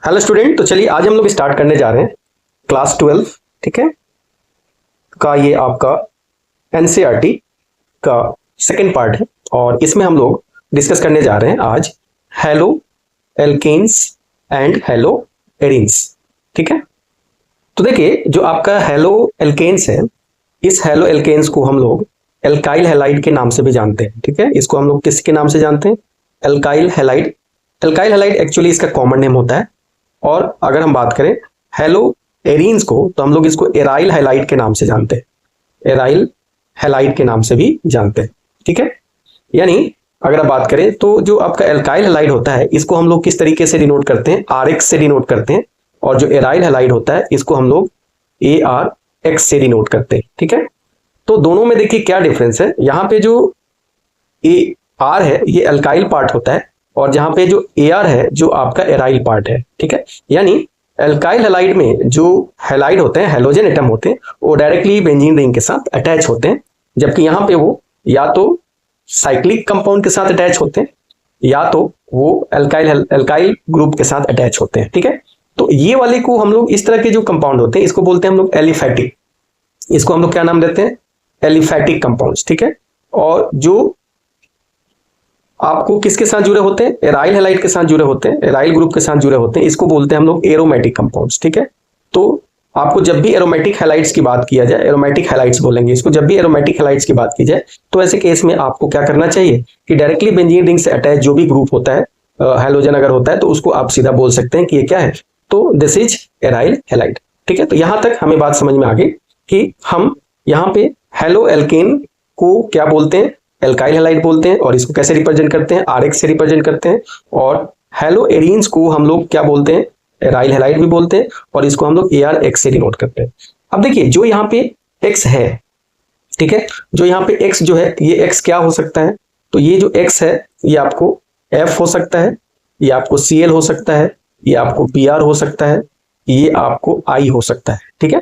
Hello student, तो चलिए आज हम लोग स्टार्ट करने जा रहे हैं क्लास 12, ठीक है, का ये आपका एनसीईआरटी का सेकंड पार्ट है और इसमें हम लोग डिस्कस करने जा रहे हैं आज haloalkanes and haloarenes. ठीक है, तो देखिए जो आपका हेलो एल्केन्स है, इस हेलो एल्केन्स को हम लोग एल्काइल हैलाइड के नाम से भी जानते हैं। ठीक है, इसको हम लोग किसके नाम से जानते हैं? Alkyl halide. Alkyl halide actually इसका कॉमन नेम होता है। और अगर हम बात करें हेलो एरीन्स को तो हम लोग इसको एराइल हैलाइड के नाम से जानते हैं। एराइल हैलाइड के नाम से भी जानते हैं। ठीक है, यानी अगर आप बात करें तो जो आपका एल्काइल हैलाइड होता है इसको हम लोग किस तरीके से डिनोट करते हैं? आरएक्स से डिनोट करते हैं। और जो एराइल हैलाइड होता है इसको हम लोग एआरएक्स से डिनोट करते हैं। ठीक है, तो दोनों में देखिए क्या डिफरेंस है। यहाँ पे जो ए आर है ये एल्काइल पार्ट होता है और जहां पे जो एआर है जो आपका एराइल पार्ट है। ठीक है, यानी एल्काइल हैलाइड में जो हैलाइड होते हैं, हैलोजन एटम होते हैं, वो डायरेक्टली बेंजीन रिंग के साथ अटैच होते हैं, जबकि यहाँ पे वो या तो साइक्लिक कंपाउंड के साथ अटैच होते हैं या तो वो एल्काइल ग्रुप के साथ अटैच होते हैं। ठीक है, तो ये वाले को हम लोग इस तरह के जो कंपाउंड होते हैं इसको बोलते हैं हम लोग एलिफैटिक। इसको हम लोग क्या नाम देते हैं? Aliphatic compounds. ठीक है, और जो आपको किसके साथ जुड़े होते हैं? एराइल हैलाइड के साथ जुड़े होते हैं, एराइल ग्रुप के साथ जुड़े होते हैं, इसको बोलते हैं हम लोग एरोमेटिक कंपाउंड्स। ठीक है, तो आपको जब भी एरोमेटिक हैलाइड्स की बात किया जाए, एरोमेटिक हैलाइड्स बोलेंगे इसको, जब भी एरोमेटिक हैलाइड्स की बात की जाए तो ऐसे केस में आपको क्या करना चाहिए कि डायरेक्टली बेंजीन रिंग से अटैच जो भी ग्रुप होता है, हैलोजन अगर होता है तो उसको आप सीधा बोल सकते हैं कि ये क्या है, तो दिस इज एराइल हैलाइड। ठीक है, तो यहां तक हमें बात समझ में आ गई कि हम यहाँ पे हेलो एल्केन को क्या बोलते हैं? एल्काइल हैलाइड बोलते हैं। और इसको कैसे रिप्रेजेंट करते हैं? आरएक्स से रिप्रेजेंट करते हैं। और हेलो एरीन्स को हम लोग क्या बोलते हैं? एराइल हैलाइड भी बोलते हैं और इसको हम लोग एआरएक्स से डिनोट करते हैं। अब देखिए जो यहाँ पे एक्स है, ठीक है, जो यहाँ पे एक्स जो है ये एक्स क्या हो सकता है? तो ये जो एक्स है ये आपको एफ हो सकता है, ये आपको सीएल हो सकता है, ये आपको पीआर हो सकता है, ये आपको आई हो सकता है। ठीक है,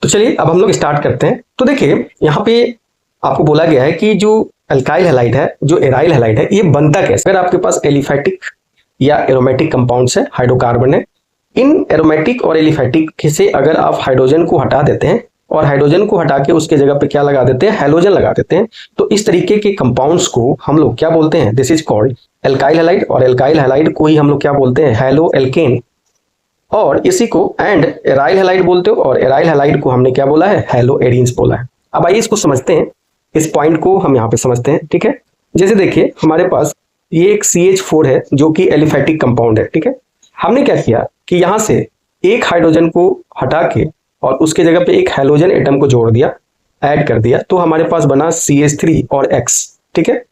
तो चलिए अब हम लोग स्टार्ट करते हैं। तो देखिए यहाँ पे आपको बोला गया है कि जो अल्काइल हैलाइड है, जो एराइल हैलाइड है, ये बनता कैसे? अगर आपके पास एलिफैटिक या एरोमेटिक कंपाउंड्स है, हाइड्रोकार्बन है, इन एरोमेटिक और एलिफैटिक से अगर आप हाइड्रोजन को हटा देते हैं और हाइड्रोजन को हटा के उसके जगह पे क्या लगा देते हैं? हैलोजन लगा देते हैं, तो इस तरीके के कंपाउंड्स को हम लोग क्या बोलते हैं? This is called alkyl halide. और एल्काइल हैलाइड को ही हम लोग क्या बोलते हैं? Halo alkane. और इसी को एंड एराइल हैलाइड बोलते हो और एराइल हैलाइड को हमने क्या बोला है? हेलो एरीन्स बोला है। अब आइए इसको समझते हैं, इस पॉइंट को हम यहाँ पे समझते हैं। ठीक है, जैसे देखिए हमारे पास ये एक CH4 है जो कि एलिफैटिक कंपाउंड है। ठीक है, हमने क्या किया कि यहाँ से एक हाइड्रोजन को हटा के और उसके जगह पे एक हैलोजन एटम को जोड़ दिया, ऐड कर दिया, तो हमारे पास बना CH3 और X। ठीक है,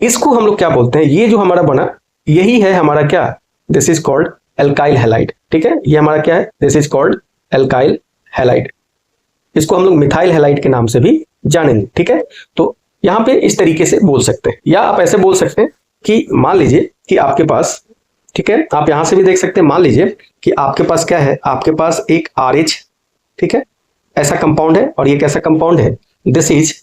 इसको हम लोग क्या बोलते हैं? ये जो हमारा बना यही है हमारा क्या? This is called alkyl halide. ठीक है, ये हमारा क्या है? This is called alkyl halide. इसको हम लोग मिथाइल हैलाइड के नाम से भी जानेंगे। ठीक है, तो यहां पे इस तरीके से बोल सकते हैं, या आप ऐसे बोल सकते हैं कि मान लीजिए कि आपके पास, ठीक है, आप यहां से भी देख सकते हैं, मान लीजिए कि आपके पास क्या है? आपके पास एक RH, ठीक है, ऐसा कंपाउंड है और ये कैसा कंपाउंड है? दिस इज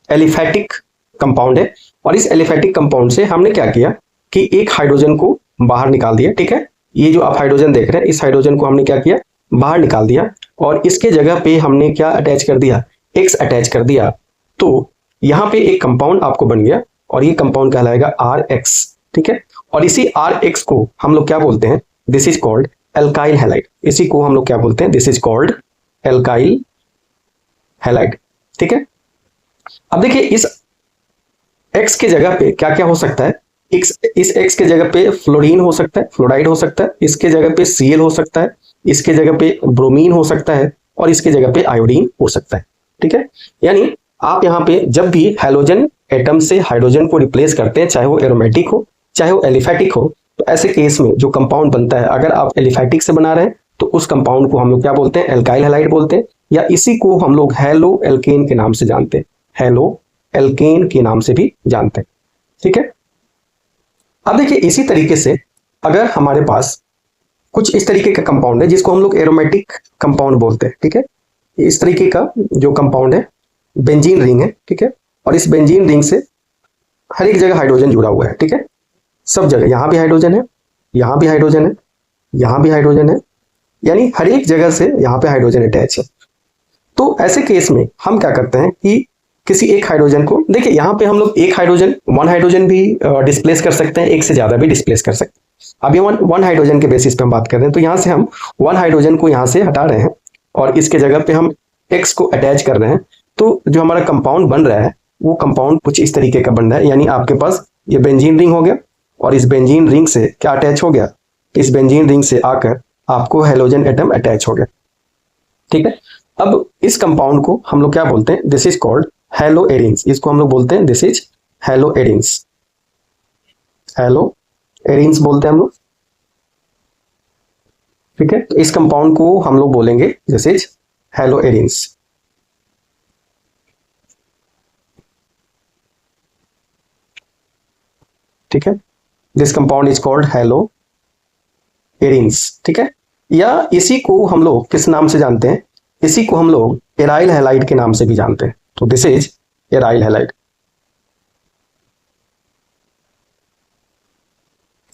एलिफैटिक कंपाउंड है। और इस एलिफैटिक कंपाउंड से हमने क्या किया कि एक हाइड्रोजन को बाहर निकाल दिया। ठीक है, ये जो आप हाइड्रोजन देख रहे हैं, इस हाइड्रोजन को हमने क्या किया? बाहर निकाल दिया और इसके जगह पे हमने क्या अटैच कर दिया? X अटैच कर दिया। तो यहां पे एक कंपाउंड आपको बन गया और ये कंपाउंड कहलाएगा RX। ठीक है, और इसी RX को हम लोग क्या बोलते हैं? This is called alkyl halide. इसी को हम लोग क्या बोलते हैं? This is called alkyl halide. ठीक है, अब देखिए इस X के जगह पे क्या क्या हो सकता है? इस X के जगह पे फ्लोरीन हो सकता है, फ्लोराइड हो सकता है, इसके जगह पे Cl हो सकता है, इसके जगह पे ब्रोमीन हो सकता है और इसके जगह पे आयोडीन हो सकता है। ठीक है, यानी आप यहाँ पे जब भी हैलोजन एटम से हाइड्रोजन को रिप्लेस करते हैं, चाहे वो एरोमेटिक हो चाहे वो एलिफैटिक हो, तो ऐसे केस में जो कंपाउंड बनता है, अगर आप एलिफैटिक से बना रहे हैं तो उस कंपाउंड को हम लोग क्या बोलते हैं? एल्काइल हैलाइड बोलते हैं, या इसी को हम लोग हेलो एल्केन के नाम से जानते हैं, हेलो एल्केन के नाम से भी जानते हैं। ठीक है, अब देखिए इसी तरीके से अगर हमारे पास कुछ इस तरीके का कंपाउंड है जिसको हम लोग एरोमेटिक कंपाउंड बोलते हैं। ठीक है, इस तरीके का जो कंपाउंड है बेंजीन रिंग है। ठीक है, और इस बेंजीन रिंग से हर एक जगह हाइड्रोजन जुड़ा हुआ है। ठीक है, सब जगह, यहां भी हाइड्रोजन है, यहाँ भी हाइड्रोजन है, यहाँ भी हाइड्रोजन है, यानी हर एक जगह से यहाँ पे हाइड्रोजन अटैच है। तो ऐसे केस में हम क्या करते हैं कि किसी एक हाइड्रोजन को, देखिए यहाँ पे हम लोग एक हाइड्रोजन, वन हाइड्रोजन भी डिस्प्लेस कर सकते हैं, एक से ज्यादा भी डिस्प्लेस कर सकते हैं। अभी वन हाइड्रोजन के बेसिस पे हम बात कर रहे हैं, तो यहाँ से हम वन हाइड्रोजन को यहाँ से हटा रहे हैं और इसके जगह पे हम एक्स को अटैच कर रहे हैं। तो जो हमारा कंपाउंड बन रहा है वो कंपाउंड कुछ इस तरीके का बन रहा है, यानी आपके पास ये बेंजीन रिंग हो गया और इस बेंजीन रिंग से क्या अटैच हो गया, इस बेंजीन रिंग से आकर आपको हेलोजन एटम अटैच हो गया। ठीक है, अब इस कंपाउंड को हम लोग क्या बोलते हैं, this is called hello arenes. इसको हम लोग बोलते हैं this is hello arenes, hello arenes बोलते हैं हम लोग। ठीक है, तो इस कंपाउंड को हम लोग बोलेंगे दिस इज हेलो एरिन्स। ठीक है, this compound is called hello arenes. ठीक है, या इसी को हम लोग किस नाम से जानते हैं, इसी को हम लोग एराइल हैलाइड के नाम से भी जानते हैं। तो दिस इज एराइल हैलाइड।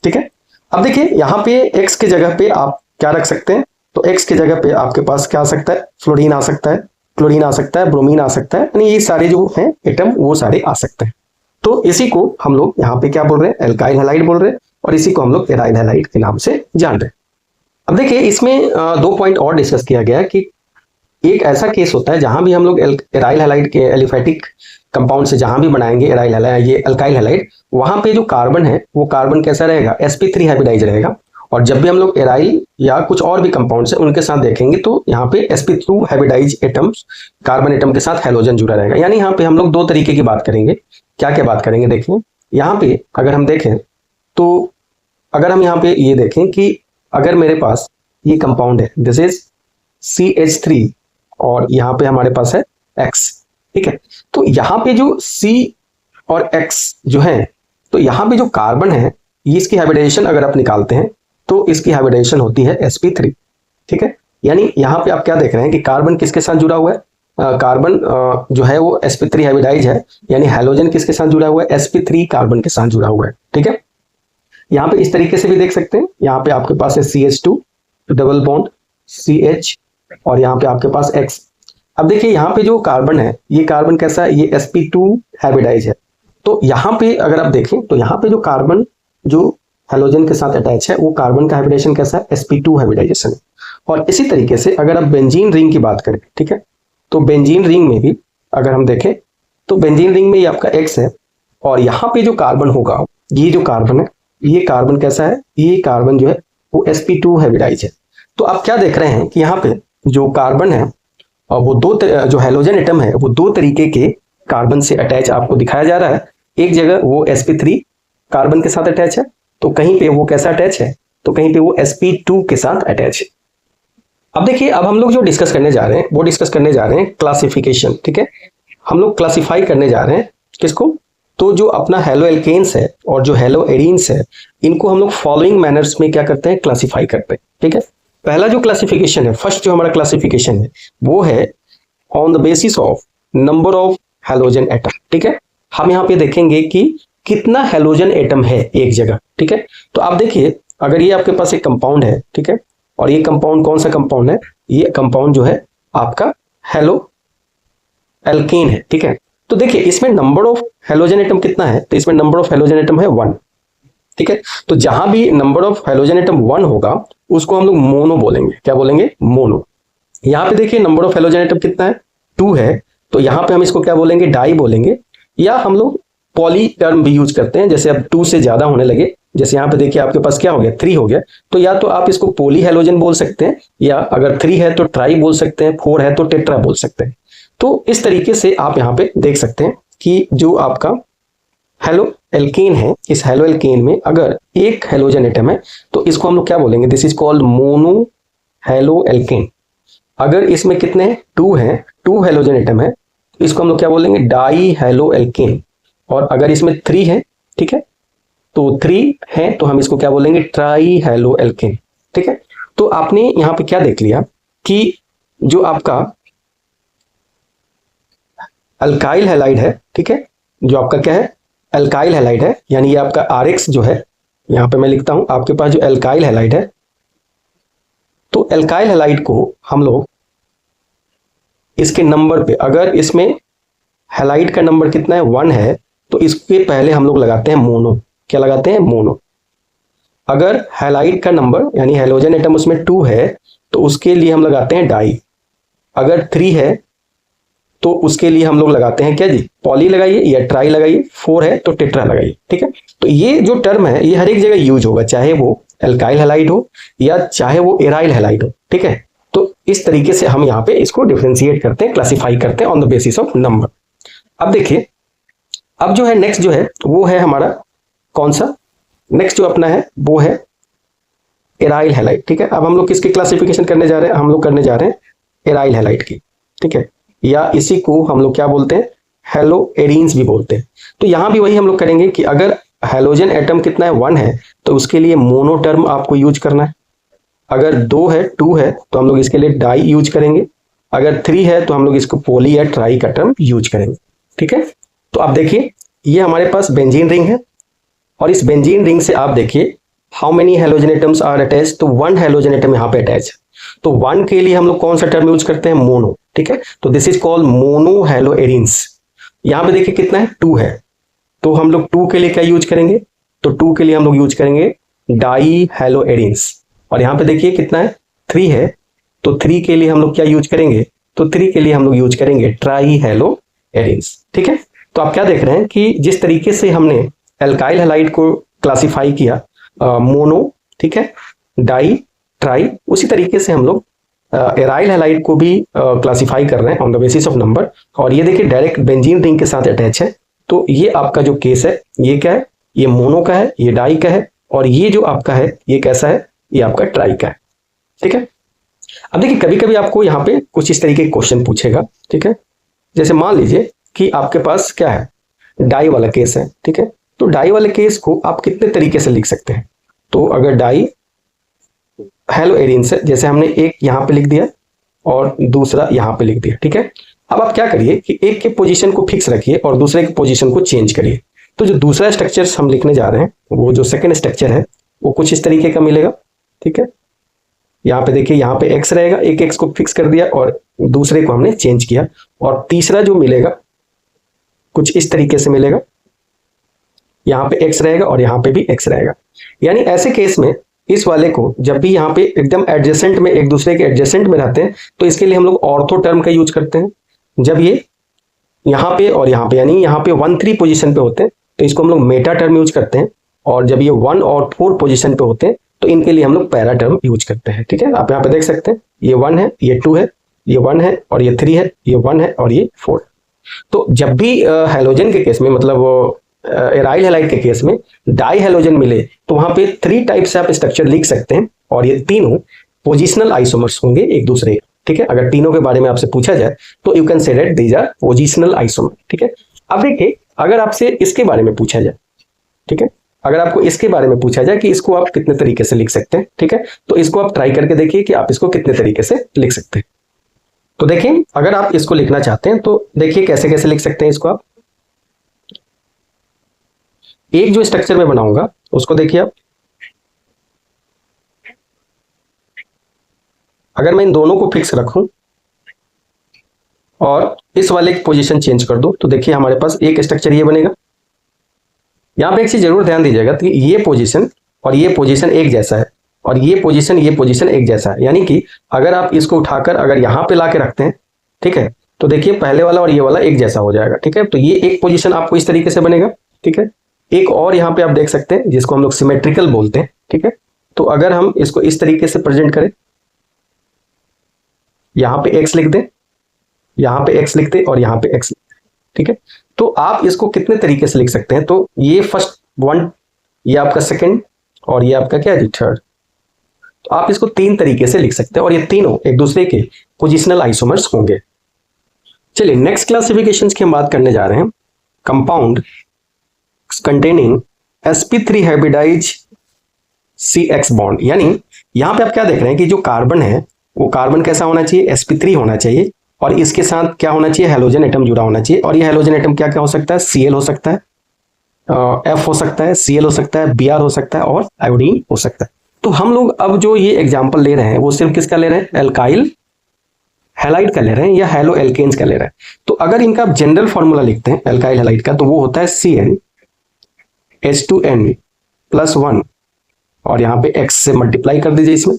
ठीक है, अब देखिए यहाँ पे x के जगह पे आप क्या रख सकते हैं, तो x के जगह पे आपके पास क्या आ सकता है, फ्लोरीन आ सकता है, क्लोरीन आ सकता है, ब्रोमीन आ सकता है, यानी ये सारे जो हैं एटम वो सारे आ सकते हैं। तो इसी को हम लोग यहाँ पे क्या बोल रहे हैं, एल्काइल हैलाइड बोल रहे हैं, और इसी को हम लोग एराइल हैलाइड के नाम से जान रहे हैं। अब देखिए इसमें दो पॉइंट और डिस्कस किया गया कि एक ऐसा केस होता है जहां भी हम लोग एराइल हैलाइड के एलिफेटिक कंपाउंड से जहां भी बनाएंगे एराइल हैलाइड, ये अल्काइल हैलाइड, वहां पे जो कार्बन है वो कार्बन कैसा रहेगा, sp3 हाइब्रिडाइज रहेगा। और जब भी हम लोग एराइल या कुछ और भी कंपाउंड है उनके साथ देखेंगे तो यहाँ पे sp2 hybridise atom carbon atom के साथ हेलोजन जुड़ा रहेगा। यानी यहाँ पे हम लोग दो तरीके की बात करेंगे। क्या क्या बात करेंगे, देखिए यहाँ पे अगर हम देखें तो अगर हम यहाँ पे ये देखें कि अगर मेरे पास ये कंपाउंड है दिस इज CH3 और यहाँ पे हमारे पास है X। ठीक है, तो यहाँ पे जो C और X जो है, तो यहाँ पे जो कार्बन है ये इसकी हाइब्रिडाइजेशन अगर आप निकालते हैं तो इसकी हाइब्रिडाइजेशन होती है sp3। ठीक है, यानी यहाँ पे आप क्या देख रहे हैं कि कार्बन किसके साथ जुड़ा हुआ है, कार्बन जो है वो sp3 हाइब्रिडाइज है, यानी हेलोजन किसके साथ जुड़ा हुआ है, sp3 कार्बन के साथ जुड़ा हुआ है। ठीक है, यहाँ पे इस तरीके से भी देख सकते हैं, यहाँ पे आपके पास है CH2 डबल बॉन्ड CH और यहाँ पे आपके पास X। अब देखिए यहाँ पे जो कार्बन है ये कार्बन कैसा है, ये sp2 हाइब्रिडाइज है। तो यहाँ पे अगर आप देखें तो यहाँ पे जो कार्बन जो हेलोजन के साथ अटैच है वो कार्बन का हाइब्रिडेशन कैसा है, sp2 हाइब्रिडाइजेशन है। और इसी तरीके से अगर आप बेंजीन रिंग की बात करें, ठीक है, तो बेंजीन रिंग में भी अगर हम देखें तो बेंजीन रिंग में ये आपका X है और यहाँ पे जो कार्बन होगा, ये जो कार्बन है ये कार्बन कैसा है, ये कार्बन जो है वो sp2 हाइब्रिडाइज है। तो आप क्या देख रहे हैं कि यहाँ पे जो कार्बन है और वो जो हेलोजन एटम है वो दो तरीके के कार्बन से अटैच आपको दिखाया जा रहा है। एक जगह वो sp3 कार्बन के साथ अटैच है, तो कहीं पे वो कैसा अटैच है, तो कहीं पे वो sp2 के साथ अटैच है। अब देखिए अब हम लोग जो डिस्कस करने जा रहे हैं वो डिस्कस करने जा रहे हैं क्लासिफिकेशन। ठीक है, हम लोग क्लासिफाई करने जा रहे हैं किसको, तो जो अपना हेलो एल्केन्स है और जो हेलो एरीन्स है इनको हम लोग फॉलोइंग मैनर्स में क्या करते हैं, क्लासिफाई करते हैं। ठीक है, पहला जो क्लासिफिकेशन है, फर्स्ट जो हमारा क्लासिफिकेशन है वो है on the basis of number of halogen atom. ठीक है, हम यहाँ पे देखेंगे कि कितना हेलोजन एटम है एक जगह। ठीक है, तो आप देखिए अगर ये आपके पास एक कंपाउंड है, ठीक है, और ये कंपाउंड कौन सा कंपाउंड है, ये कंपाउंड जो है आपका हेलो एल्केन है। ठीक है, तो देखिए इसमें नंबर ऑफ हेलोजन एटम कितना है, तो इसमें नंबर ऑफ हेलोजन एटम है 1। ठीक है, तो जहां भी नंबर ऑफ हेलोजन एटम 1 होगा उसको हम लोग मोनो बोलेंगे। क्या बोलेंगे, मोनो। यहाँ पे देखिए नंबर ऑफ हेलोजन एटम कितना है, 2 है, तो यहाँ पे हम इसको क्या बोलेंगे, डाई बोलेंगे। या हम लोग पॉली टर्म भी यूज करते हैं, जैसे अब 2 से ज्यादा होने लगे, जैसे यहाँ पे देखिए आपके पास क्या हो गया, 3 हो गया, तो या तो आप इसको पॉली हेलोजन बोल सकते हैं, या अगर 3 है तो ट्राई बोल सकते हैं, 4 है तो टेट्रा बोल सकते हैं। तो इस तरीके से आप यहाँ पे देख सकते हैं कि जो आपका हेलो एल्केन है, इस हेलो एल्केन में अगर एक हेलोजन एटम है तो इसको हम लोग क्या बोलेंगे, this is called mono halo alkane. अगर इसमें कितने हैं, 2 हैं, 2 हेलोजन एटम है, तो इसको हम लोग क्या बोलेंगे, डाई हेलो एल्केन। और अगर इसमें 3 है, ठीक है, तो 3 है तो हम इसको क्या बोलेंगे, ट्राई हेलो एल्केन। ठीक है, तो आपने यहाँ पे क्या देख लिया कि जो आपका अल्काइल हैलाइड है, ठीक है, जो आपका क्या है, अल्काइल हैलाइड है, यानी ये आपका RX जो है यहाँ पे मैं लिखता हूं, आपके पास जो एल्काइल हैलाइड है, तो एल्काइल हैलाइड को हम लोग इसके नंबर पे, अगर इसमें हैलाइड का नंबर कितना है 1 है, तो इसके पहले हम लोग लगाते हैं मोनो। क्या लगाते हैं? मोनो। अगर हैलाइड का नंबर यानी हैलोजन एटम उसमें 2 है तो उसके लिए हम लगाते हैं डाई। अगर 3 है तो उसके लिए हम लोग लगाते हैं क्या जी? पॉली लगाइए या ट्राई लगाइए। 4 है तो टेट्रा लगाइए। ठीक है, तो ये जो टर्म है ये हर एक जगह यूज होगा, चाहे वो एल्काइल हैलाइड हो या चाहे वो एराइल हैलाइड हो। ठीक है, तो इस तरीके से हम यहाँ पे इसको डिफरेंशिएट करते हैं, क्लासिफाई करते हैं on the basis of number. अब देखिए, अब जो है नेक्स्ट जो है वो है हमारा कौन सा? नेक्स्ट जो अपना है वो है एराइल हैलाइड। ठीक है, अब हम लोग किसकी क्लासिफिकेशन करने जा रहे हैं? हम लोग करने जा रहे हैं एराइल हैलाइड की। ठीक है, या इसी को हम लोग क्या बोलते हैं? हेलो एरीन्स भी बोलते हैं। तो यहां भी वही हम लोग करेंगे कि अगर हैलोजन एटम कितना है 1 है तो उसके लिए मोनो टर्म आपको यूज करना है। अगर 2 है 2 है तो हम लोग इसके लिए डाई यूज करेंगे। अगर 3 है तो हम लोग इसको पोली या ट्राई का टर्म यूज करेंगे। ठीक है, तो आप देखिए ये हमारे पास बेंजीन रिंग है और इस बेंजीन रिंग से आप देखिए how many halogen atoms are attach, तो 1 हैलोजन एटम यहाँ पे अटैच है। तो 1 के लिए हम लोग कौन सा टर्म यूज करते हैं? मोनो। ठीक है, तो this is called mono hello arenes. यहाँ पे देखिए कितना है? 2 है, तो हम लोग 2 के लिए क्या यूज करेंगे? तो 2 के लिए हम लोग यूज करेंगे डाई हैलो एरीन्स। और यहाँ पे देखिए कितना है? 3 है, तो 3 के लिए हम लोग क्या यूज करेंगे? तो 3 के लिए हम लोग यूज करेंगे ट्राई हैलो एरीन्स। ठीक है, तो आप क्या देख रहे हैं कि जिस तरीके से हमने एल्काइल हैलाइड को क्लासिफाई किया मोनो, ठीक है, डाई, ट्राई, उसी तरीके से हम लोग एराइल हैलाइड को भी क्लासिफाई कर रहे हैं on the basis of number. और ये देखिए डायरेक्ट बेंजीन रिंग के साथ अटैच है। तो ये आपका जो केस है ये क्या है? ये मोनो का है, ये डाई का है, और ये जो आपका है ये कैसा है? ये आपका ट्राई का है। ठीक है, अब देखिए कभी कभी आपको यहाँ पे कुछ इस तरीके के क्वेश्चन पूछेगा। ठीक है, जैसे मान लीजिए कि आपके पास क्या है? डाई वाला केस है। ठीक है, तो डाई वाले केस को आप कितने तरीके से लिख सकते हैं? तो अगर डाई हेलो एरीन्स है, जैसे हमने एक यहां पे लिख दिया और दूसरा यहां पे लिख दिया। ठीक है, अब आप क्या करिए कि एक के पोजीशन को फिक्स रखिए और दूसरे के पोजीशन को चेंज करिए। तो जो दूसरा स्ट्रक्चर हम लिखने जा रहे हैं वो जो सेकंड स्ट्रक्चर है वो कुछ इस तरीके का मिलेगा। ठीक है, यहाँ पे देखिए यहाँ पे एक्स रहेगा, एक एक्स को फिक्स कर दिया और दूसरे को हमने चेंज किया, और तीसरा जो मिलेगा कुछ इस तरीके से मिलेगा। यहाँ पे एक्स रहेगा और यहाँ पे भी एक्स रहेगा। यानी ऐसे केस में इस वाले को जब भी यहाँ पे एकदम एडजेसेंट में, एक दूसरे के एडजेसेंट में रहते हैं, तो इसके लिए हम लोग ऑर्थो टर्म का यूज करते हैं। जब ये यहाँ पे और यहाँ पे यानी यहाँ पे 1-3 पोजीशन पे होते हैं तो इसको हम लोग मेटा टर्म यूज करते हैं, और जब ये 1 और 4 पोजीशन पे होते हैं तो इनके लिए हम लोग पैरा टर्म यूज करते हैं। ठीक है, आप यहाँ पे देख सकते हैं ये 1 है, ये 2 है, ये 1 है और ये 3 है, ये 1 है और ये 4। तो जब भी हैलोजन के केस में, मतलब एराइल हैलाइड के केस में डाई हैलोजन मिले तो वहां पे 3 टाइप से आप स्ट्रक्चर लिख सकते हैं, और ये तीनों पोजिशनल आइसोमर्स होंगे एक दूसरे। ठीक है, अगर तीनों के बारे में आपसे पूछा जाए तो you can say that these are positional isomer. ठीक है, अब देखिए अगर आपसे इसके बारे में पूछा जाए, ठीक है, अगर आपको इसके बारे में पूछा जाए कि इसको आप कितने तरीके से लिख सकते हैं, ठीक है, तो इसको आप ट्राई करके देखिए कि आप इसको कितने तरीके से लिख सकते हैं। तो देखिए अगर आप इसको लिखना चाहते हैं तो देखिए कैसे कैसे लिख सकते हैं इसको। आप एक जो स्ट्रक्चर में बनाऊंगा उसको देखिए आप, अगर मैं इन दोनों को फिक्स रखूं और इस वाले की पोजीशन चेंज कर दूं तो देखिए हमारे पास एक स्ट्रक्चर ये बनेगा। यहां पे एक चीज जरूर ध्यान दीजिएगा कि ये पोजीशन और ये पोजीशन एक जैसा है, और ये पोजीशन एक जैसा है। यानी कि अगर आप इसको उठाकर अगर यहां पे लाके रखते हैं, ठीक है, तो देखिए पहले वाला और ये वाला एक जैसा हो जाएगा। ठीक है, तो ये एक पोजीशन आपको इस तरीके से बनेगा। ठीक है, एक और यहाँ पे आप देख सकते हैं जिसको हम लोग सिमेट्रिकल बोलते हैं। ठीक है, तो अगर हम इसको इस तरीके से प्रेजेंट करें, यहाँ पे x लिख दें, यहाँ पे x लिखते और यहाँ पे x। ठीक है, तो आप इसको कितने तरीके से लिख सकते हैं? तो ये फर्स्ट 1, ये आपका सेकंड और ये आपका क्या है थर्ड। तो आप इसको 3 तरीके से लिख सकते हैं और ये तीनों एक दूसरे के पोजिशनल आइसोमर्स होंगे। चलिए नेक्स्ट क्लासिफिकेशन की हम बात करने जा रहे हैं, compound containing sp3 hybridized CX bond. यानी यहां पे आप क्या देख रहे हैं कि जो कार्बन है वो कार्बन कैसा होना चाहिए? sp3 होना चाहिए, और इसके साथ क्या होना चाहिए? हैलोजन एटम जुड़ा होना चाहिए। और ये हैलोजन एटम क्या क्या हो सकता है? Cl हो सकता है, F हो सकता है, Cl हो सकता है, Br हो सकता है और आयोडीन हो सकता है। तो हम लोग अब जो ये एग्जाम्पल ले रहे हैं वो सिर्फ किसका ले रहे हैं, एल्काइल हैलाइड का ले रहे हैं या हैलो एल्केन्स का ले रहे हैं। तो अगर इनका आप जनरल फॉर्मूला लिखते हैं एल्काइल हैलाइड का, तो वो होता है CnH2n+1 और यहाँ पे x से मल्टीप्लाई कर दीजिए इसमें,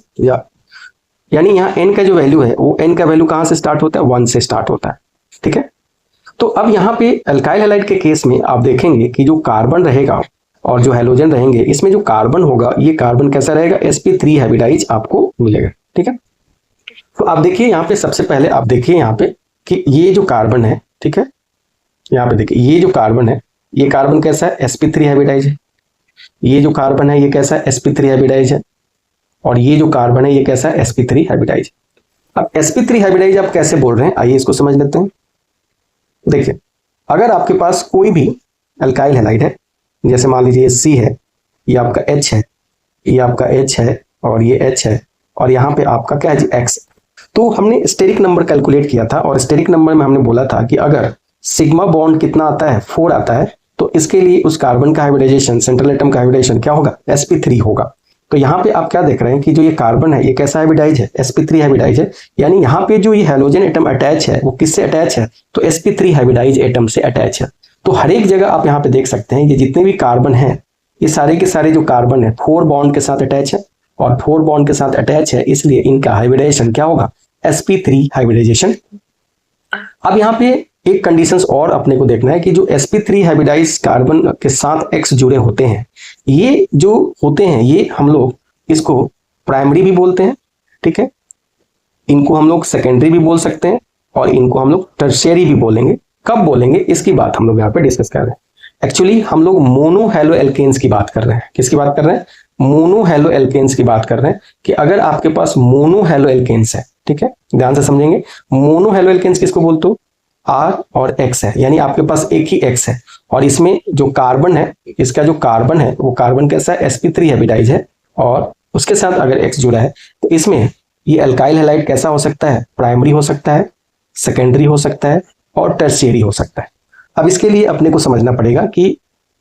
यानी यहाँ n का जो वैल्यू है वो n का वैल्यू कहाँ से स्टार्ट होता है, 1 से स्टार्ट होता है। ठीक है, तो अब यहाँ पे अल्काइल हैलाइड के केस में आप देखेंगे कि जो कार्बन रहेगा और जो हैलोजन रहेंगे, इसमें जो कार्बन होगा ये कार्बन कैसा रहेगा, sp3 हाइब्रिडाइज आपको मिलेगा। ठीक है, तो आप देखिए यहाँ पे सबसे पहले आप देखिए यहाँ पे कि ये जो कार्बन है, ठीक है, यहाँ पे देखिए ये जो कार्बन है, ये कार्बन कैसा है, sp3 हाइब्रिडाइज है। ये जो कार्बन है ये कैसा है, sp3 हाइब्रिडाइज है। और ये जो कार्बन है ये कैसा है, sp3 हाइब्रिडाइज। अब sp3 हाइब्रिडाइज आप कैसे बोल रहे हैं, आइए इसको समझ लेते हैं। देखिए, अगर आपके पास कोई भी अल्काइल हैलाइड है, जैसे मान लीजिए ये C है, ये आपका H है, ये आपका H है और ये H है और यहाँ पे आपका क्या है जी, X। तो हमने स्टेरिक नंबर कैलकुलेट किया था और स्टेरिक नंबर में हमने बोला था कि अगर सिग्मा बॉन्ड कितना आता है, 4 आता है, तो इसके लिए उस कार्बन का हाइब्रिडाइजेशन, सेंट्रल एटम का हाइब्रिडाइजेशन क्या होगा, sp3 होगा। तो यहाँ पे आप क्या देख रहे हैं कि जो ये कार्बन है ये कैसा हाइब्रिडाइज है, sp3 हाइब्रिडाइज है। यानी यहाँ पे जो ये हैलोजन एटम अटैच है वो किससे अटैच है, तो sp3 हाइब्रिडाइज एटम से अटैच है। तो हर एक जगह आप यहाँ पे देख सकते हैं कि जितने भी कार्बन हैं ये सारे के सारे जो कार्बन है 4 बॉन्ड के साथ अटैच है और 4 बॉन्ड के साथ अटैच है, इसलिए इनका हाइब्रिडाइजेशन क्या होगा, sp3 हाइब्रिडाइजेशन। अब यहाँ पे एक कंडीशंस और अपने को देखना है कि जो sp3 हाइब्रिडाइज कार्बन के साथ X जुड़े होते हैं, ये जो होते हैं ये हम लोग इसको प्राइमरी भी बोलते हैं। ठीक है, इनको हम लोग सेकेंडरी भी बोल सकते हैं और इनको हम लोग टर्शियरी भी बोलेंगे। कब बोलेंगे इसकी बात हम लोग यहाँ पे डिस्कस कर रहे हैं। एक्चुअली हम लोग मोनो हैलो एल्केन्स की बात कर रहे हैं। किसकी बात कर रहे हैं, मोनो हैलो एल्केन्स की बात कर रहे हैं कि अगर आपके पास मोनो हैलो एल्केन्स है, ठीक है, ध्यान से समझेंगे, मोनो हैलो एल्केन्स किसको बोलते हो, R और X है, यानी आपके पास एक ही X है और इसमें जो कार्बन है, इसका जो कार्बन है वो कार्बन कैसा है, sp3 हाइब्रिडाइज है और उसके साथ अगर X जुड़ा है तो इसमें ये अल्काइल हैलाइड कैसा हो सकता है, प्राइमरी हो सकता है, सेकेंडरी हो सकता है और टर्शियरी हो सकता है। अब इसके लिए अपने को समझना पड़ेगा कि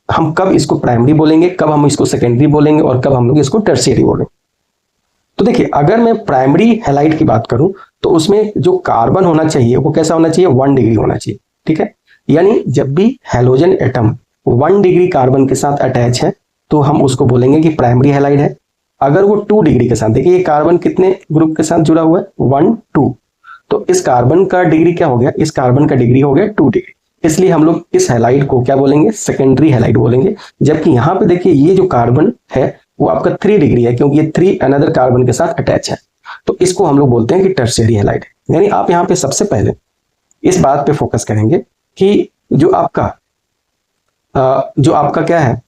हम कब इसको प्राइमरी बोलेंगे, कब हम इसको सेकेंडरी बोलेंगे और कब हम लोग इसको टर्शियरी बोलेंगे। तो देखिए, अगर मैं प्राइमरी हैलाइड की बात करूं तो उसमें जो कार्बन होना चाहिए वो कैसा होना चाहिए, 1 डिग्री होना चाहिए। ठीक है, यानी जब भी हैलोजन एटम 1 डिग्री कार्बन के साथ अटैच है तो हम उसको बोलेंगे कि प्राइमरी हैलाइड है। अगर वो 2 डिग्री के साथ, देखिए ये कार्बन कितने ग्रुप के साथ जुड़ा हुआ है, 1 2, तो इस कार्बन का डिग्री क्या हो गया, इस कार्बन का डिग्री हो गया 2 डिग्री, इसलिए हम लोग इस हैलाइड को क्या बोलेंगे, सेकेंडरी हैलाइड बोलेंगे। जबकि यहाँ पे देखिए ये जो कार्बन है वो आपका 3 डिग्री है क्योंकि ये 3 अनदर कार्बन के साथ अटैच है, तो इसको हम लोग बोलते हैं कि टर्शियरी हैलाइड है। यानी आप यहाँ पे सबसे पहले इस बात पे फोकस करेंगे कि जो आपका क्या है,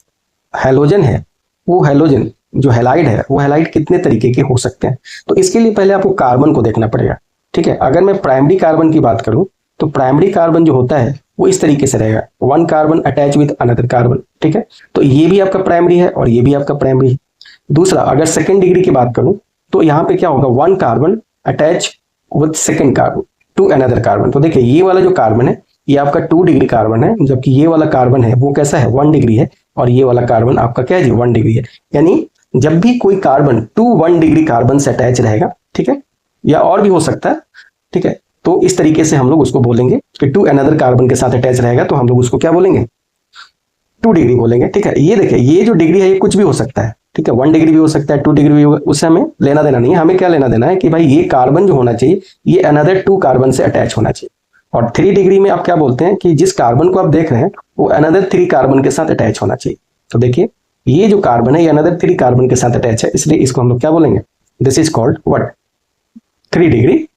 हैलोजन है, वो हैलोजन जो हैलाइड है वो हैलाइड कितने तरीके के हो सकते हैं। तो इसके लिए पहले आपको कार्बन को देखना पड़ेगा। ठीक है, अगर मैं प्राइमरी कार्बन की बात करूं तो प्राइमरी कार्बन जो होता है वो इस तरीके से रहेगा, 1 carbon attach with another carbon. ठीक है, तो ये भी आपका प्राइमरी है और ये भी आपका प्राइमरी है। दूसरा, अगर सेकेंड डिग्री की बात करूं तो यहाँ पे क्या होगा, 1 carbon attach with second carbon to another carbon. तो देखिए ये वाला जो कार्बन है ये आपका 2 डिग्री कार्बन है, जबकि ये वाला कार्बन है वो कैसा है, 1 डिग्री है और ये वाला कार्बन आपका क्या है जी, 1 डिग्री है। यानी जब भी कोई कार्बन 1 डिग्री कार्बन से अटैच रहेगा, ठीक है, या और भी हो सकता है, ठीक है, तो इस तरीके से हम लोग उसको बोलेंगे कि 2 अनदर कार्बन के साथ अटैच रहेगा तो हम लोग उसको क्या बोलेंगे, 2 डिग्री बोलेंगे। ठीक है, ये देखिए ये जो डिग्री है ये कुछ भी हो सकता है। ठीक है, 1 डिग्री भी हो सकता है, 2 डिग्री भी होगा, उससे हमें लेना देना नहीं है। हमें क्या लेना देना है कि भाई ये कार्बन जो होना चाहिए ये अनदर 2 कार्बन से अटैच होना चाहिए। और 3 डिग्री में आप क्या बोलते हैं कि जिस कार्बन को आप देख रहे हैं वो अनदर 3 कार्बन के साथ अटैच होना चाहिए। तो देखिए ये जो कार्बन है ये अनदर 3 कार्बन के साथ अटैच है, इसलिए इसको हम लोग क्या बोलेंगे, this is called what, 3 degree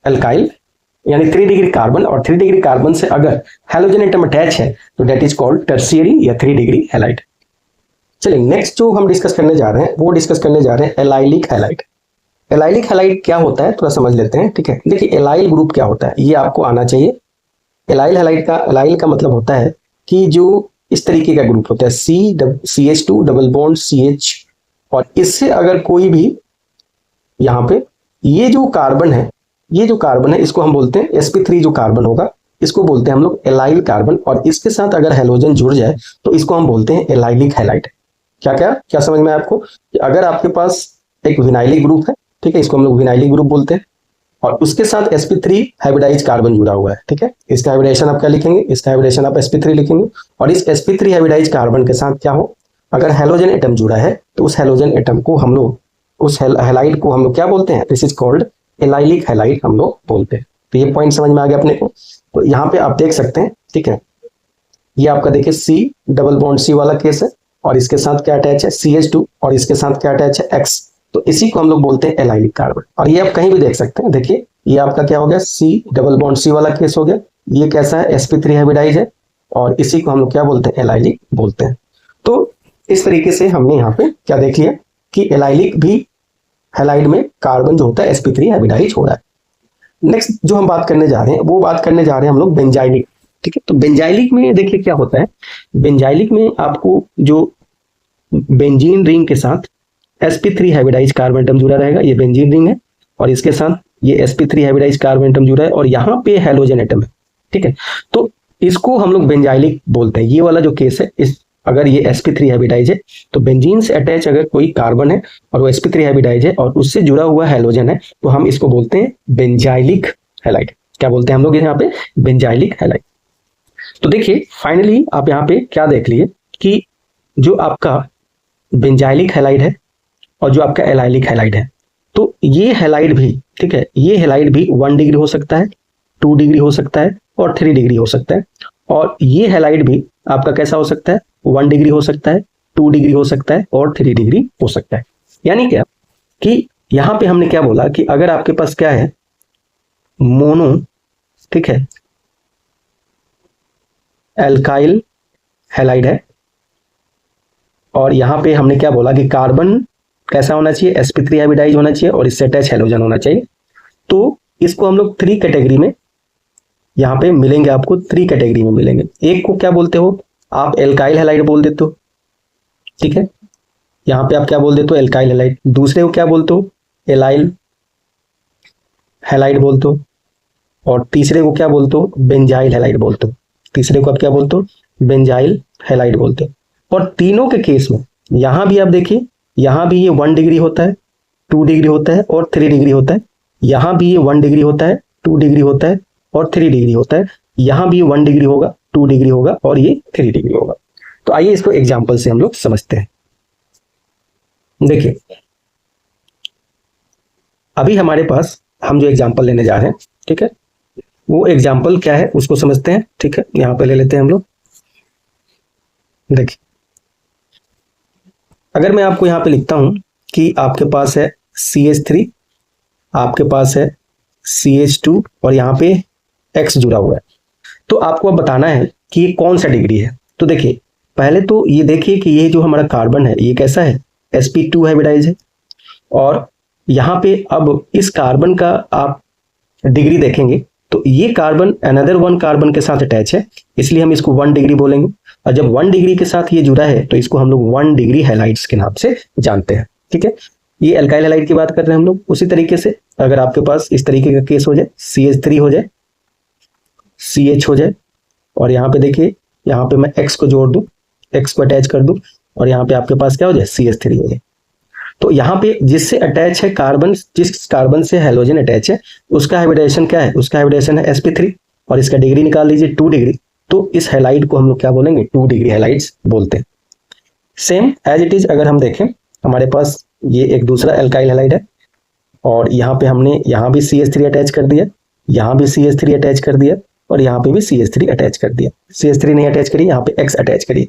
alkyl, यानी 3 डिग्री कार्बन और 3 डिग्री कार्बन से अगर हैलोजन एटम अटैच है तो दैट इज कॉल्ड टर्शियरी या 3 डिग्री हैलाइड। चलिए नेक्स्ट जो हम डिस्कस करने जा रहे हैं वो डिस्कस करने जा रहे हैं एलाइलिक हैलाइड। एलाइलिक हैलाइड क्या होता है थोड़ा समझ लेते हैं। ठीक है, देखिए एलाइल ग्रुप क्या होता है ये आपको आना चाहिए। एलाइल हैलाइड का, एलाइल का मतलब होता है कि जो इस तरीके का ग्रुप होता है, CH2 डबल बॉन्ड CH, और इससे अगर कोई भी यहाँ पे ये जो कार्बन है इसको हम बोलते हैं sp3 जो कार्बन होगा इसको बोलते हैं हम लोग एलाइल कार्बन, और इसके साथ अगर हेलोजन जुड़ जाए तो इसको हम बोलते हैं एलाइलिक हैलाइड। क्या क्या क्या समझ में आया आपको? कि अगर आपके पास एक विनाइलिक ग्रुप है, ठीक है, इसको हम लोग विनाइलिक ग्रुप बोलते हैं, और उसके साथ sp3 हाइब्रिडाइज कार्बन जुड़ा हुआ है, ठीक है, इसका हाइब्रिडेशन आप क्या लिखेंगे? इसका हाइब्रिडेशन आप sp3 लिखेंगे, और इस sp3 हाइब्रिडाइज कार्बन के साथ क्या हो, अगर हेलोजन एटम जुड़ा है तो उस हेलोजन एटम को हम लोग, उस हैलाइड को हम लोग क्या बोलते हैं? This is called allylic halide हम लोग बोलते हैं। तो ये पॉइंट समझ में आ गया अपने को। तो यहाँ पे आप देख सकते हैं, ठीक है, ये आपका देखिए C डबल बॉन्ड C वाला केस है, और इसके साथ क्या अटैच है? CH2, और इसके साथ क्या अटैच है? X। तो इसी को हम लोग बोलते हैं एलाइलिक कार्बन। और ये आप कहीं भी देख सकते हैं, देखिए ये आपका क्या हो गया? C डबल बॉन्ड C वाला केस हो गया। ये कैसा है? sp3 हाइब्रिडाइज है, और इसी को हम लोग क्या बोलते हैं? एलाइलिक बोलते हैं। तो इस तरीके से हमने यहाँ पे क्या देख लिया कि एलाइलिक भी हैलाइड में कार्बन जो होता है sp3 हाइब्रिडाइज हो रहा है। नेक्स्ट जो हम बात करने जा रहे हैं, वो बात करने जा रहे हैं हम लोग बेंजाइलिक, ठीक है। तो बेंजाइलिक में देखिए क्या होता है, बेंजाइलिक में आपको जो बेंजीन रिंग के साथ sp3 हाइब्रिडाइज कार्बन एटम जुड़ा रहेगा, ये बेंजीन रिंग है, और इसके साथ ये sp3 हाइब्रिडाइज कार्बन एटम जुड़ा है, और यहाँ पे हेलोजन एटम है, ठीक है। तो इसको हम लोग बेंजाइलिक बोलते हैं। ये वाला जो केस है, इस अगर ये sp3 हाइब्रिडाइज है तो बेंजीन से अटैच अगर कोई कार्बन है और वो sp3 हाइब्रिडाइज है और उससे जुड़ा हुआ हेलोजन है, तो हम इसको बोलते हैं बेंजाइलिक हैलाइड। क्या बोलते हैं हम लोग यहाँ पे? Benzylic halide. तो देखिए फाइनली आप यहाँ पे क्या देख लिए कि जो आपका बेंजाइलिक हैलाइड है और जो आपका एलाइलिक हैलाइड है, तो ये हैलाइड भी, ठीक है, ये हैलाइड भी 1 डिग्री हो सकता है, 2 डिग्री हो सकता है, और 3 डिग्री हो सकता है। और ये हैलाइड भी आपका कैसा हो सकता है? 1 डिग्री हो सकता है, 2 डिग्री हो सकता है, और 3 डिग्री हो सकता है। यानी क्या कि यहाँ पे हमने क्या बोला कि अगर आपके पास क्या है? मोनो, ठीक है, एल्काइल हैलाइड है, और यहाँ पे हमने क्या बोला कि कार्बन कैसा होना चाहिए? sp3 हाइब्रिडाइज होना चाहिए, और इससे अटैच हेलोजन होना चाहिए। तो इसको हम लोग 3 कैटेगरी में यहाँ पे मिलेंगे, आपको 3 कैटेगरी में मिलेंगे। एक को क्या बोलते हो आप? एल्काइल हैलाइड बोल देते हो, ठीक है, यहाँ पे आप क्या बोल देते हो? Alkyl halide. दूसरे को क्या बोलते हो? एलाइल हैलाइड बोलते हो, और तीसरे को क्या बोलते हो? बेंजाइल हैलाइड बोलते हो। तीसरे को आप क्या बोलते हो? बेंजाइल हैलाइड बोलते हो। और तीनों के केस में यहाँ भी आप देखिए, यहाँ भी ये 1 डिग्री होता है, 2 डिग्री होता है, और 3 डिग्री होता है। यहाँ भी ये 1 डिग्री होता है, 2 डिग्री होता है, और 3 डिग्री होता है। यहाँ भी ये 1 डिग्री होगा, 2 डिग्री होगा, और ये 3 डिग्री होगा। तो आइए इसको एग्जाम्पल से हम लोग समझते हैं। देखिए अभी हमारे पास हम जो एग्जाम्पल लेने जा रहे हैं, ठीक है, वो एग्जाम्पल क्या है उसको समझते हैं, ठीक है। यहाँ पे ले लेते हैं हम लोग। देखिए अगर मैं आपको यहाँ पे लिखता हूं कि आपके पास है CH3, आपके पास है CH2, और यहाँ पे X जुड़ा हुआ है, तो आपको अब बताना है कि ये कौन सा डिग्री है। तो देखिए पहले तो ये देखिए कि ये जो हमारा कार्बन है ये कैसा है? sp2 हाइब्रिडाइज है, और यहाँ पे अब इस कार्बन का आप डिग्री देखेंगे तो ये कार्बन अनदर 1 कार्बन के साथ अटैच है, इसलिए हम इसको 1 डिग्री बोलेंगे। और जब 1 डिग्री के साथ ये जुड़ा है तो इसको हम लोग 1 डिग्री हैलाइड्स के नाम से जानते हैं, ठीक है। ये अल्काइल हैलाइड की बात कर रहे हैं हम लोग। उसी तरीके से अगर आपके पास इस तरीके का केस हो जाए, CH3 हो जाए, CH हो जाए, और यहाँ पे देखिए यहाँ पे मैं X को जोड़ दूं, X को अटैच कर दूं, और यहाँ पे आपके पास क्या हो जाए? CH3 हो जाए। तो यहाँ पे जिससे अटैच है कार्बन, जिस कार्बन से हेलोजन अटैच है, उसका हाइब्रिडेशन क्या है? उसका हाइब्रिडेशन है sp3, और इसका डिग्री निकाल लीजिए 2 डिग्री। तो इस हैलाइड को हम लोग क्या बोलेंगे? 2 डिग्री हैलाइड्स बोलते हैं। सेम एज इट इज अगर हम देखें, हमारे पास ये एक दूसरा एल्काइल हैलाइड है, और यहाँ पे हमने यहाँ भी CH3 अटैच कर दिया, यहाँ भी CH3 अटैच कर दिया, और यहाँ पे भी CH3 अटैच कर दिया। CH3 नहीं अटैच करिए, यहाँ पे X अटैच करिए,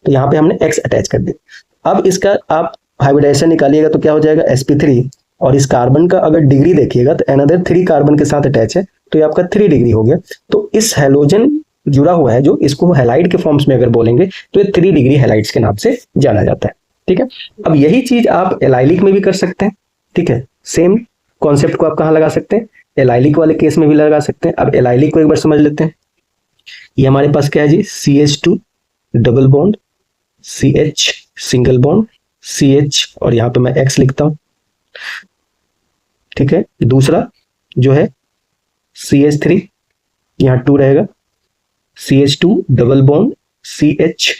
तो यहाँ पे हमने X अटैच कर दिया। अब इसका आप हाइब्रिडेशन निकालिएगा तो क्या हो जाएगा? sp3, और इस कार्बन का अगर डिग्री देखिएगा तो अनदर 3 कार्बन के साथ अटैच है, तो ये आपका 3 डिग्री हो गया। तो इस हेलोजन जुड़ा हुआ है जो, इसको हैलाइड के फॉर्म्स में अगर बोलेंगे तो ये 3 डिग्री हैलाइड्स के नाम से जाना जाता है, ठीक है। अब यही चीज आप एलाइलिक में भी कर सकते हैं, ठीक है। सेम कॉन्सेप्ट को आप कहाँ लगा सकते हैं? एलाइलिक वाले केस में भी लगा सकते हैं। अब एलाइलिक को एक बार समझ लेते हैं। ये हमारे पास क्या है जी? CH2 double bond, CH single bond, CH, और यहाँ पे मैं X लिखता हूं, ठीक है। दूसरा जो है CH3, यहाँ 2 रहेगा, CH2 double bond CH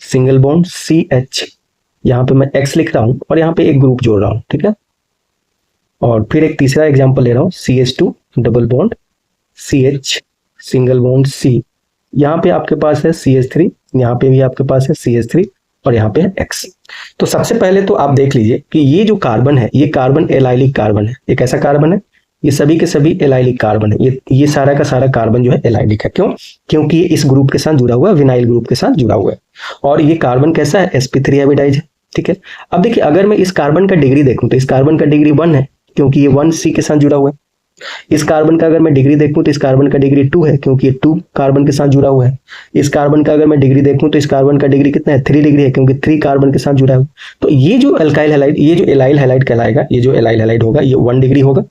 single bond CH, यहाँ पे मैं X लिख रहा हूँ और यहाँ पे एक ग्रुप जोड़ रहा हूँ, ठीक है। और फिर एक तीसरा एग्जांपल ले रहा हूँ, CH2 double bond CH single bond C, यहाँ पे आपके पास है CH3, यहाँ पे भी आपके पास है CH3 और यहाँ पे है X। तो सबसे पहले तो आप देख लीजिए कि ये जो कार्बन है ये कार्बन एलाइलिक कार्बन है, एक ऐसा कार्बन है, ये सभी के सभी एलाइलिक कार्बन है, ये सारा का सारा कार्बन जो है एलाइलिक है। क्यों? क्योंकि ये इस ग्रुप के साथ जुड़ा हुआ है, विनाइल ग्रुप के साथ जुड़ा हुआ है। और ये कार्बन कैसा है? sp3 हाइब्रिडाइज है, ठीक है। अब देखिए अगर मैं इस कार्बन का डिग्री देखूं तो इस कार्बन का डिग्री 1 है, क्योंकि ये 1C के साथ जुड़ा हुआ है। इस कार्बन का अगर मैं डिग्री देखूं तो इस कार्बन का डिग्री 2 है, क्योंकि ये 2 कार्बन के साथ जुड़ा हुआ है। इस कार्बन का अगर मैं डिग्री देखूं तो इस कार्बन का डिग्री कितना है? 3 डिग्री है, क्योंकि 3 कार्बन के साथ जुड़ा है। तो ये जो अल्काइल हैलाइड, ये जो एलाइल हैलाइड कहलाएगा, ये जो एलाइल हैलाइड होगा ये 1 डिग्री होगा,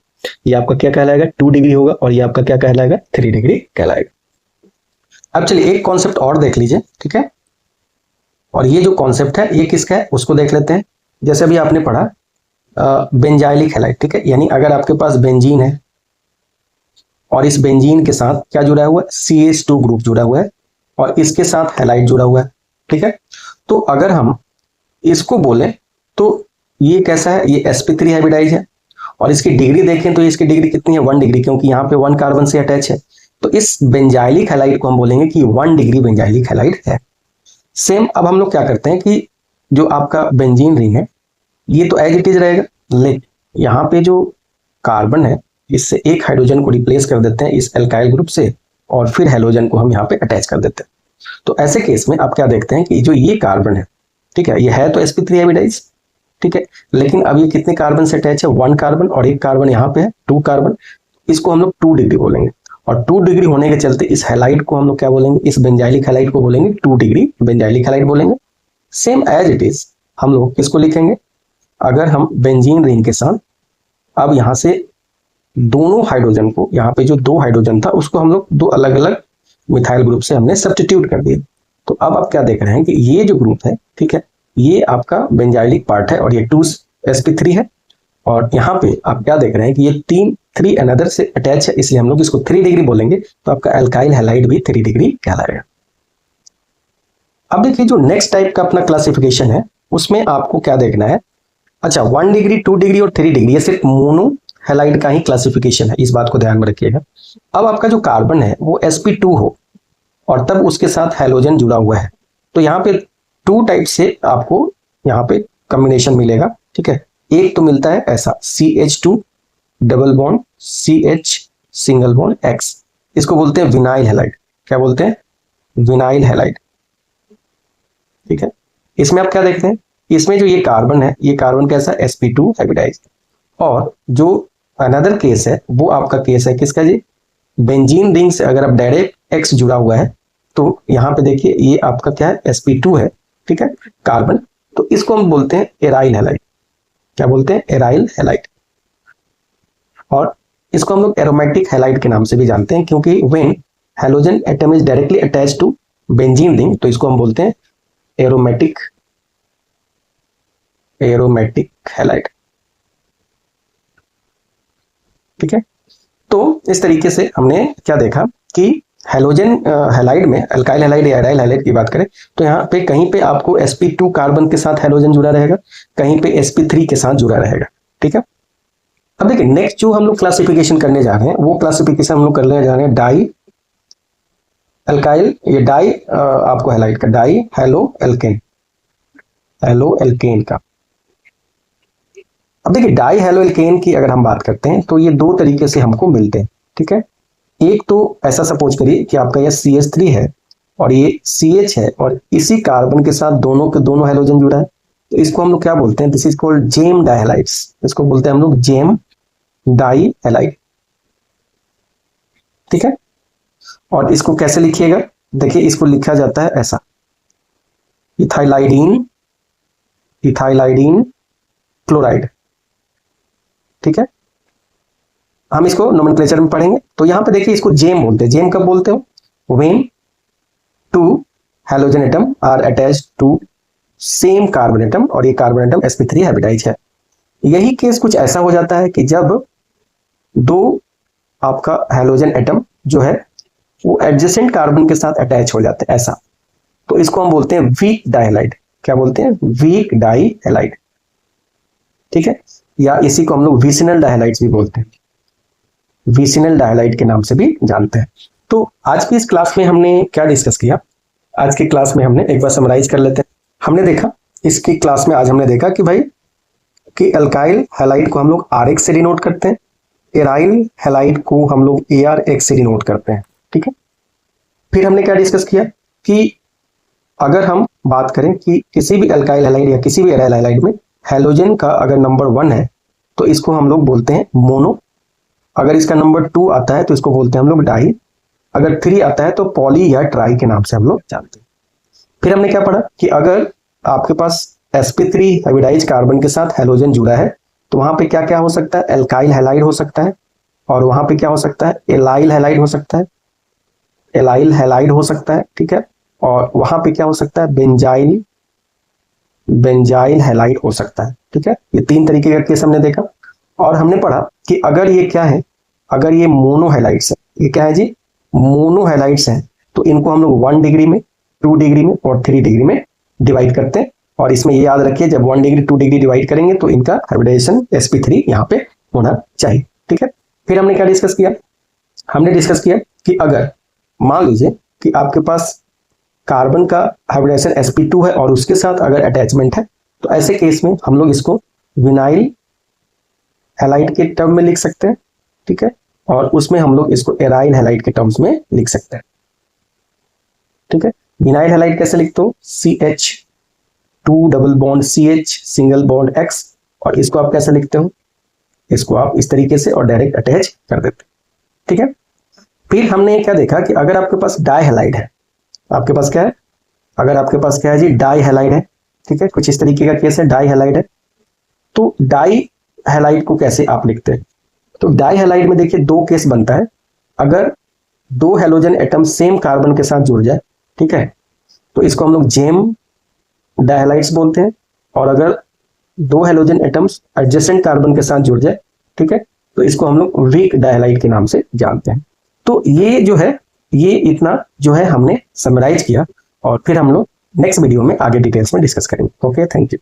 ये आपका क्या कहलाएगा? 2 डिग्री होगा, और ये आपका क्या कहलाएगा? 3 डिग्री कहलाएगा। अब चलिए एक कॉन्सेप्ट और देख लीजिए, ठीक है। और ये जो कॉन्सेप्ट है ये किसका है उसको देख लेते हैं। जैसे अभी आपने पढ़ा बेंजाइलिक हैलाइड, ठीक है, यानी अगर आपके पास बेंजीन है और इस बेंजीन के साथ क्या जुड़ा हुआ है? CH2 ग्रुप जुड़ा हुआ है और इसके साथ हैलाइड जुड़ा हुआ है, ठीक है। तो अगर हम इसको बोलें तो ये कैसा है? ये sp3 हाइब्रिडाइज है, और इसकी डिग्री देखें तो इसकी डिग्री कितनी है? 1 डिग्री, क्योंकि यहाँ पे 1 कार्बन से अटैच है। तो इस बेंजाइलिक हैलाइड को हम बोलेंगे कि 1 डिग्री बेंजाइलिक हैलाइड है। सेम अब हम लोग क्या करते हैं कि जो आपका बेंजीन रिंग है ये तो एज इट इज रहेगा, लेकिन यहाँ पे जो कार्बन है इससे एक हाइड्रोजन को रिप्लेस कर देते हैं इस एल्काइल ग्रुप से, और फिर हैलोजन को हम यहाँ पे अटैच कर देते हैं। तो ऐसे केस में आप क्या देखते हैं कि जो ये कार्बन है, ठीक है, ये है तो sp3 हाइब्रिडाइज, ठीक है, लेकिन अब ये कितने कार्बन से अटैच है? 1 कार्बन, और एक कार्बन यहाँ पे है 2 कार्बन। इसको हम लोग 2 डिग्री बोलेंगे, और 2 डिग्री होने के चलते इस हैलाइड को हम लोग क्या बोलेंगे? इस बेंजाइलिक हैलाइड को बोलेंगे 2 डिग्री बेंजाइलिक हैलाइड बोलेंगे। सेम एज इट इज हम लोग किसको लिखेंगे? अगर हम बेंजीन रिंग के साथ अब यहाँ से दोनों हाइड्रोजन को, यहाँ पे जो 2 हाइड्रोजन था उसको हम लोग 2 अलग अलग मिथाइल ग्रुप से हमने सब्स्टिट्यूट कर दिया। तो अब आप क्या देख रहे हैं कि ये जो ग्रुप है, ठीक है, ये आपका बेंजाइलिक पार्ट है और ये 2 sp3 है, और यहाँ पे आप क्या देख रहे हैं कि ये 3 अनदर से अटैच है, इसलिए हम लोग इसको 3 डिग्री बोलेंगे। तो आपका अल्काइल हैलाइड भी 3 डिग्री कहलाएगा। अब देखिए जो नेक्स्ट टाइप का अपना क्लासिफिकेशन है उसमें आपको क्या देखना है? अच्छा, 1 डिग्री, 2 डिग्री और 3 डिग्री ये सिर्फ मोनो हैलाइड का ही क्लासिफिकेशन है, इस बात को ध्यान में रखिएगा। अब आपका जो कार्बन है वो sp2 हो और तब उसके साथ हैलोजन जुड़ा हुआ है, तो यहाँ पे 2 टाइप से आपको यहाँ पे कॉम्बिनेशन मिलेगा, ठीक है। एक तो मिलता है ऐसा CH2 double bond CH single bond X, इसको बोलते हैं विनाइल हैलाइड। क्या बोलते हैं? विनाइल हैलाइड, ठीक है। इसमें आप क्या देखते हैं? इसमें जो ये कार्बन है, ये कार्बन कैसा है? sp2 hybridise. और जो अनदर केस है वो आपका केस है किसका जी? बेंजीन रिंग से अगर आप डायरेक्ट X जुड़ा हुआ है तो यहाँ पे देखिए ये आपका क्या है? sp2 है, ठीक है, कार्बन। तो इसको हम बोलते हैं एराइल हैलाइड। क्या बोलते हैं? Aryl halide. और इसको हम लोग एरोमेटिक हैलाइड के नाम से भी जानते हैं, क्योंकि when halogen atom is directly attached to benzene ring तो इसको हम बोलते हैं एरोमेटिक हैलाइड, ठीक है। तो इस तरीके से हमने क्या देखा कि हैलोजन हैलाइड में, अल्काइल हैलाइड या एराइल हैलाइड की बात करें तो यहाँ पे कहीं पे आपको sp2 कार्बन के साथ हैलोजन जुड़ा रहेगा, कहीं पे sp3 के साथ जुड़ा रहेगा, ठीक है। अब देखिए नेक्स्ट जो हम लोग क्लासिफिकेशन करने जा रहे हैं वो क्लासिफिकेशन हम लोग करने जा रहे हैं डाई अल्काइल, ये डाई आपको हैलाइड का डाई हैलो एल्केन का। अब देखिए डाई हैलो एल्केन की अगर हम बात करते हैं तो ये 2 तरीके से हमको मिलते हैं, ठीक है। एक तो ऐसा सपोज करिए कि आपका ये CH3 है और ये CH है और इसी कार्बन के साथ दोनों के दोनों हैलोजन जुड़ा है, तो इसको हम लोग क्या बोलते हैं? This is called gem dihalides. इसको बोलते हैं हम लोग जेम डाइहैलाइड, ठीक है। और इसको कैसे लिखिएगा? देखिए इसको लिखा जाता है ऐसा, इथाइलाइडीन क्लोराइड, ठीक है। हम इसको नोमेनक्लेचर में पढ़ेंगे। तो यहां पे देखिए इसको जेम बोलते हैं। जेम कब बोलते हो? When 2 halogen atom are attached to same carbon atom, और ये कार्बन एटम sp3 हाइब्रिडाइज है। यही केस कुछ ऐसा हो जाता है कि जब 2 आपका हैलोजन एटम जो है वो एडजेसेंट कार्बन के साथ अटैच हो जाते हैं, ऐसा। तो इसको हम बोलते हैं वीक डाइहैलाइड। क्या बोलते हैं? वीक डाइहैलाइड, ठीक है। या इसी को हम लोग विसिनल डाइहैलाइड्स भी बोलते हैं, विसिनल डाइहैलाइड के नाम से भी जानते हैं। तो आज की इस क्लास में हमने क्या डिस्कस किया? आज की क्लास में हमने एक बार समराइज कर लेते हैं। हमने देखा इसकी क्लास में, आज हमने देखा कि भाई कि अल्काइल हैलाइड को हम लोग RX से डिनोट करते हैं, एराइल हैलाइड को हम लोग ARX से डिनोट करते हैं, ठीक है। फिर हमने क्या डिस्कस किया कि अगर हम बात करें कि किसी भी अल्काइल हैलाइड या किसी भी एराइल हैलाइड में हैलोजन का अगर नंबर 1 है तो इसको हम लोग बोलते हैं मोनो, अगर इसका नंबर 2 आता है तो इसको बोलते हैं हम लोग डाई, अगर 3 आता है तो पॉली या ट्राई के नाम से हम लोग जानते हैं। फिर हमने क्या पढ़ा कि अगर आपके पास sp3 हाइब्रिडाइज कार्बन के साथ हैलोजन जुड़ा है तो वहां पे क्या क्या हो सकता है? एल्काइल हैलाइड हो सकता है, और वहां पे क्या हो सकता है? एलाइल हैलाइड हो सकता है, एलाइल हैलाइड हो सकता है, ठीक है। और वहां पे क्या हो सकता है? बेंजाइल हैलाइड हो सकता है, ठीक है। ये 3 तरीके का केस हमने देखा। और हमने पढ़ा कि अगर ये क्या है, अगर ये मोनोहैलाइड्स है, ये क्या है जी? मोनोहैलाइड्स हैं, तो इनको हम लोग 1 डिग्री में, 2 डिग्री में और 3 डिग्री में डिवाइड करते हैं। और इसमें ये याद रखिए, जब 1 डिग्री 2 डिग्री डिवाइड करेंगे तो इनका हाइब्रिडाइजेशन sp3 यहाँ पे होना चाहिए, ठीक है। फिर हमने क्या डिस्कस किया? हमने डिस्कस किया कि अगर मान लीजिए कि आपके पास कार्बन का हाइब्रिडाइजेशन sp2 है और उसके साथ अगर अटैचमेंट है, तो ऐसे केस में हम लोग इसको विनाइल हैलाइड के टर्म में लिख सकते हैं, ठीक है। और उसमें हम लोग इसको एराइल हैलाइड के टर्म्स में लिख सकते हैं, ठीक है। विनाइल हैलाइड कैसे लिखते हो? CH2 double bond CH single bond X, और इसको आप कैसे लिखते हो? इसको आप इस तरीके से और डायरेक्ट अटैच कर देते, ठीक है। फिर हमने क्या देखा कि अगर आपके पास डाइहैलाइड है, आपके पास क्या है? अगर आपके पास क्या है जी? डाइहैलाइड है, ठीक है। कुछ इस तरीके का केस है, डाइहैलाइड है। तो डाइहैलाइड को कैसे आप लिखते हैं? तो डाइहैलाइड में देखिए 2 केस बनता है। अगर 2 हैलोजन एटम सेम कार्बन के साथ जुड़ जाए, ठीक है, तो इसको हम लोग जेम डाइहैलाइड्स बोलते हैं। और अगर 2 हैलोजन एटम्स एडजेसेंट कार्बन के साथ जुड़ जाए, ठीक है, तो इसको हम लोग वीक डाइहैलाइड के नाम से जानते हैं। तो ये जो है, ये इतना जो है हमने समराइज किया, और फिर हम लोग नेक्स्ट वीडियो में आगे डिटेल्स में डिस्कस करेंगे। Okay, thank you.